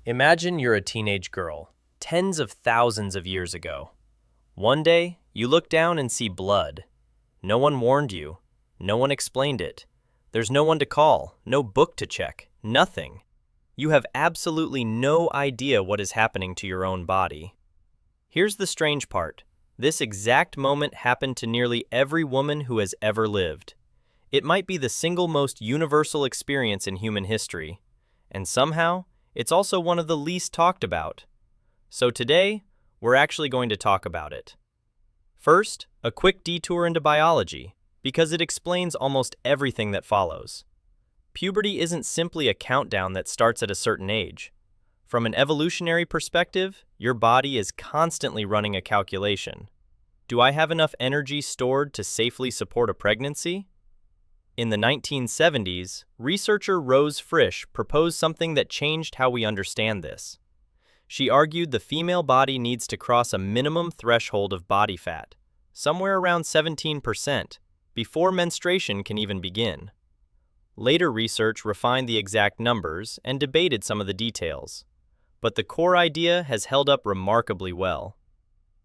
Imagine you're a teenage girl, tens of thousands of years ago. One day, you look down and see blood. No one warned you. No one explained it. There's no one to call, no book to check, nothing. You have absolutely no idea what is happening to your own body. Here's the strange part. This exact moment happened to nearly every woman who has ever lived. It might be the single most universal experience in human history, and somehow, it's also one of the least talked about. So today, we're actually going to talk about it. First, a quick detour into biology, because it explains almost everything that follows. Puberty isn't simply a countdown that starts at a certain age. From an evolutionary perspective, your body is constantly running a calculation. Do I have enough energy stored to safely support a pregnancy? In the 1970s, researcher Frisch proposed something that changed how we understand this. She argued the female body needs to cross a minimum threshold of body fat, somewhere around 17%, before menstruation can even begin. Later research refined the exact numbers and debated some of the details, but the core idea has held up remarkably well.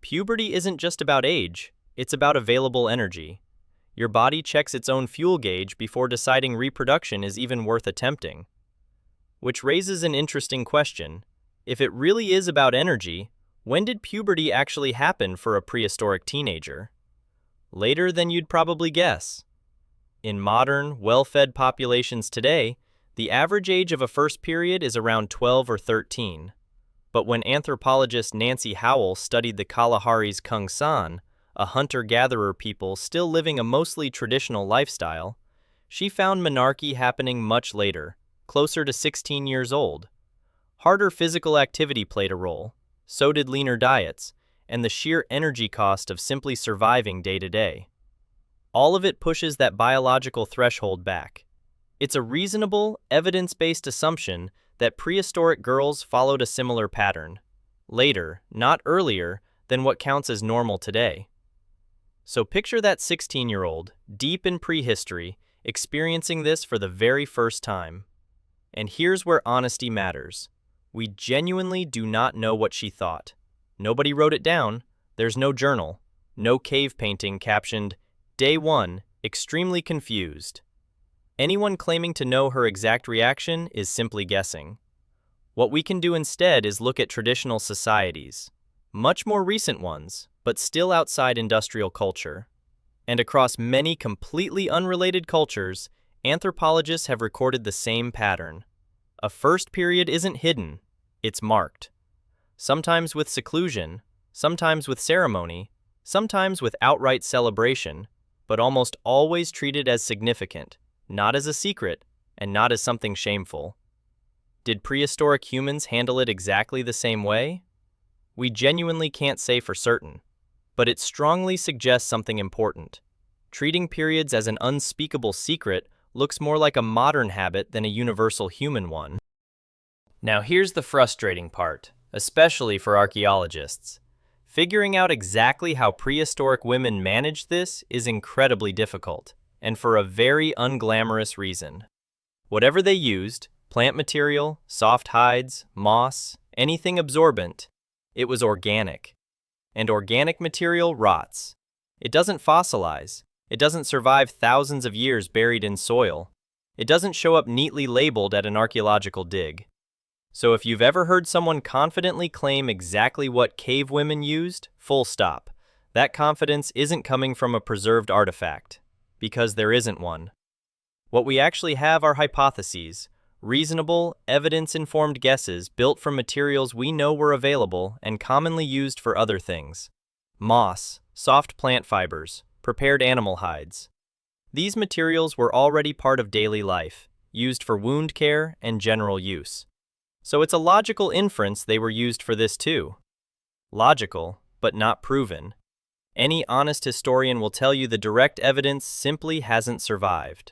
Puberty isn't just about age, it's about available energy. Your body checks its own fuel gauge before deciding reproduction is even worth attempting. Which raises an interesting question. If it really is about energy, when did puberty actually happen for a prehistoric teenager? Later than you'd probably guess. In modern, well-fed populations today, the average age of a first period is around 12 or 13. But when anthropologist Nancy Howell studied the Kalahari's Kungsan, a hunter-gatherer people still living a mostly traditional lifestyle, she found menarche happening much later, closer to 16 years old. Harder physical activity played a role, so did leaner diets, and the sheer energy cost of simply surviving day to day. All of it pushes that biological threshold back. It's a reasonable, evidence-based assumption that prehistoric girls followed a similar pattern, later, not earlier, than what counts as normal today. So picture that 16-year-old, deep in prehistory, experiencing this for the very first time. And here's where honesty matters. We genuinely do not know what she thought. Nobody wrote it down. There's no journal, no cave painting captioned, "Day 1, extremely confused." Anyone claiming to know her exact reaction is simply guessing. What we can do instead is look at traditional societies, much more recent ones, but still outside industrial culture. And across many completely unrelated cultures, anthropologists have recorded the same pattern. A first period isn't hidden, it's marked. Sometimes with seclusion, sometimes with ceremony, sometimes with outright celebration, but almost always treated as significant, not as a secret, and not as something shameful. Did prehistoric humans handle it exactly the same way? We genuinely can't say for certain, but it strongly suggests something important. Treating periods as an unspeakable secret looks more like a modern habit than a universal human one. Now here's the frustrating part, especially for archaeologists. Figuring out exactly how prehistoric women managed this is incredibly difficult, and for a very unglamorous reason. Whatever they used, plant material, soft hides, moss, anything absorbent, it was organic. And organic material rots. It doesn't fossilize. It doesn't survive thousands of years buried in soil. It doesn't show up neatly labeled at an archaeological dig. So if you've ever heard someone confidently claim exactly what cave women used, full stop. That confidence isn't coming from a preserved artifact, because there isn't one. What we actually have are hypotheses, reasonable, evidence-informed guesses built from materials we know were available and commonly used for other things. Moss, soft plant fibers, prepared animal hides. These materials were already part of daily life, used for wound care and general use. So it's a logical inference they were used for this too. Logical, but not proven. Any honest historian will tell you the direct evidence simply hasn't survived.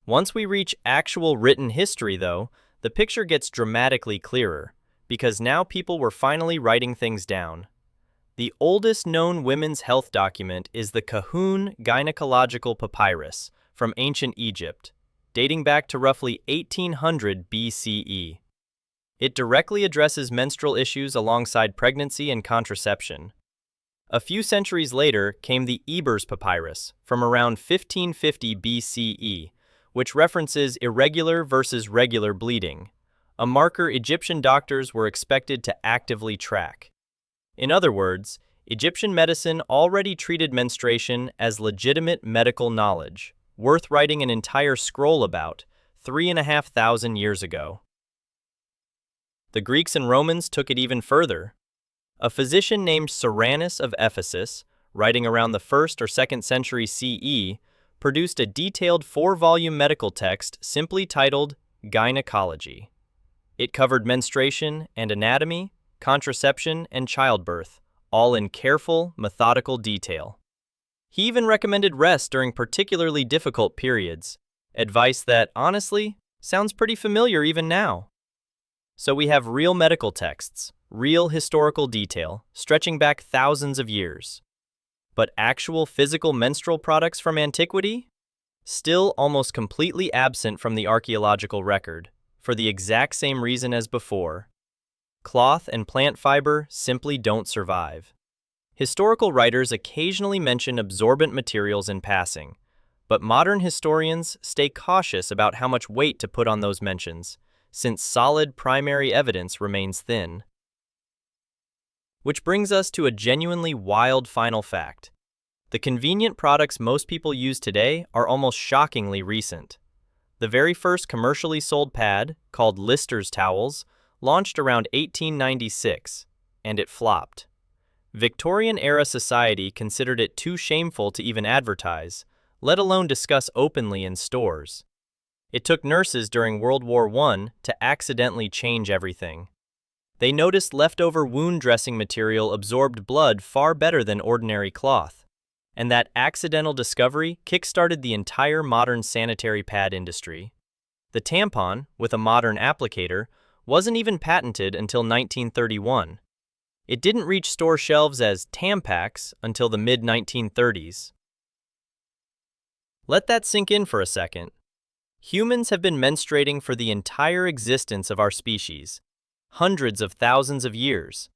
Once we reach actual written history, though, the picture gets dramatically clearer, because now people were finally writing things down. The oldest known women's health document is the Cahun Gynecological Papyrus from ancient Egypt, dating back to roughly 1800 BCE. It directly addresses menstrual issues alongside pregnancy and contraception. A few centuries later came the Ebers Papyrus from around 1550 BCE, which references irregular versus regular bleeding, a marker Egyptian doctors were expected to actively track. In other words, Egyptian medicine already treated menstruation as legitimate medical knowledge, worth writing an entire scroll about 3,500 years ago. The Greeks and Romans took it even further. A physician named Cyrannus of Ephesus, writing around the 1st or 2nd century CE, produced a detailed 4-volume medical text simply titled Gynecology. It covered menstruation and anatomy, contraception, and childbirth, all in careful, methodical detail. He even recommended rest during particularly difficult periods, advice that, honestly, sounds pretty familiar even now. So we have real medical texts, real historical detail, stretching back thousands of years. But actual physical menstrual products from antiquity? Still almost completely absent from the archaeological record, for the exact same reason as before. Cloth and plant fiber simply don't survive. Historical writers occasionally mention absorbent materials in passing, but modern historians stay cautious about how much weight to put on those mentions, since solid primary evidence remains thin. Which brings us to a genuinely wild final fact. The convenient products most people use today are almost shockingly recent. The very first commercially sold pad, called Lister's towels, launched around 1896, and it flopped. Victorian-era society considered it too shameful to even advertise, let alone discuss openly in stores. It took nurses during World War I to accidentally change everything. They noticed leftover wound dressing material absorbed blood far better than ordinary cloth, and that accidental discovery kick-started the entire modern sanitary pad industry. The tampon, with a modern applicator, wasn't even patented until 1931. It didn't reach store shelves as Tampax until the mid-1930s. Let that sink in for a second. Humans have been menstruating for the entire existence of our species, hundreds of thousands of years,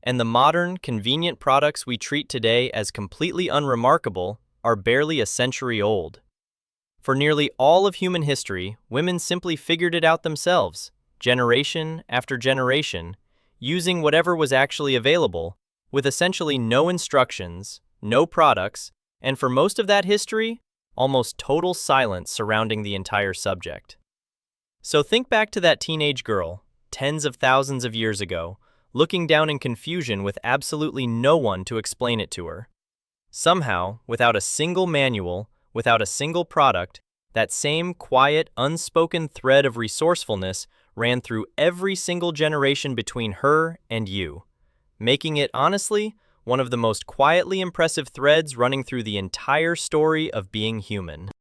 and the modern, convenient products we treat today as completely unremarkable are barely a century old. For nearly all of human history, women simply figured it out themselves, generation after generation, using whatever was actually available, with essentially no instructions, no products, and for most of that history, almost total silence surrounding the entire subject. So think back to that teenage girl, tens of thousands of years ago, looking down in confusion with absolutely no one to explain it to her. Somehow, without a single manual, without a single product, that same quiet, unspoken thread of resourcefulness ran through every single generation between her and you, making it, honestly, one of the most quietly impressive threads running through the entire story of being human.